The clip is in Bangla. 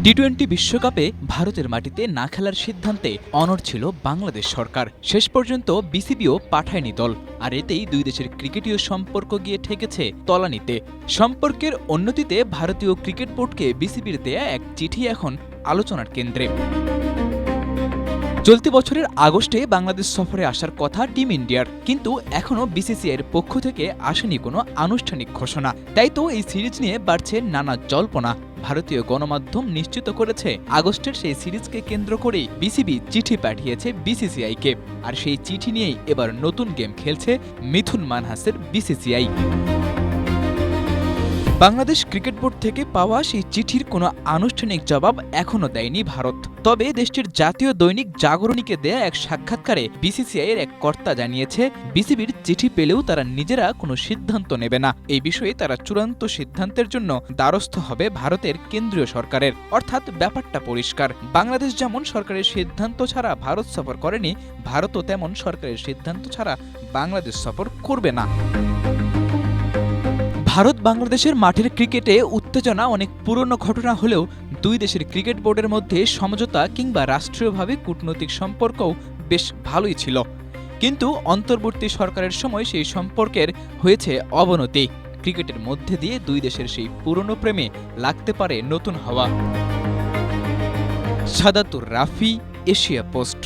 টি-20 বিশ্বকাপে ভারতের মাটিতে না খেলার সিদ্ধান্তে অনড় ছিল বাংলাদেশ সরকার। শেষ পর্যন্ত বিসিবিও পাঠায়নি দল। আর এতেই দুই দেশের ক্রিকেটীয় সম্পর্ক গিয়ে ঠেকেছে তলানিতে। সম্পর্কের উন্নতিতে ভারতীয় ক্রিকেট বোর্ডকে বিসিবির দেয়া এক চিঠি এখন আলোচনার কেন্দ্রে। চলতি বছরের আগস্টে বাংলাদেশ সফরে আসার কথা টিম ইন্ডিয়ার, কিন্তু এখনও বিসিসিআইয়ের পক্ষ থেকে আসেনি কোনো আনুষ্ঠানিক ঘোষণা। তাই তো এই সিরিজ নিয়ে বাড়ছে নানা জল্পনা। ভারতীয় গণমাধ্যম নিশ্চিত করেছে আগস্টের সেই সিরিজকে কেন্দ্র করেই বিসিবি চিঠি পাঠিয়েছে বিসিসিআইকে। আর সেই চিঠি নিয়েই এবার নতুন গেম খেলছে মিথুন মানহাসের বিসিসিআই। বাংলাদেশ ক্রিকেট বোর্ড থেকে পাওয়া সেই চিঠির কোনো আনুষ্ঠানিক জবাব এখনও দেয়নি ভারত। তবে দেশটির জাতীয় দৈনিক জাগরণীকে দেয়া এক সাক্ষাৎকারে বিসিসিআইয়ের এক কর্তা জানিয়েছে, বিসিবির চিঠি পেলেও তারা নিজেরা কোনো সিদ্ধান্ত নেবে না। এই বিষয়ে তারা চূড়ান্ত সিদ্ধান্তের জন্য দ্বারস্থ হবে ভারতের কেন্দ্রীয় সরকারের। অর্থাৎ ব্যাপারটা পরিষ্কার, বাংলাদেশ যেমন সরকারের সিদ্ধান্ত ছাড়া ভারত সফর করেনি, ভারতও তেমন সরকারের সিদ্ধান্ত ছাড়া বাংলাদেশ সফর করবে না। ভারত বাংলাদেশের মাঠের ক্রিকেটে উত্তেজনা অনেক পুরনো ঘটনা হলেও দুই দেশের ক্রিকেট বোর্ডের মধ্যে সমঝোতা কিংবা রাষ্ট্রীয়ভাবে কূটনৈতিক সম্পর্কও বেশ ভালোই ছিল। কিন্তু অন্তর্বর্তী সরকারের সময় সেই সম্পর্কের হয়েছে অবনতি। ক্রিকেটের মধ্যে দিয়ে দুই দেশের সেই পুরনো প্রেমে লাগতে পারে নতুন হাওয়া। সাদাতুর রাফি, এশিয়া পোস্ট।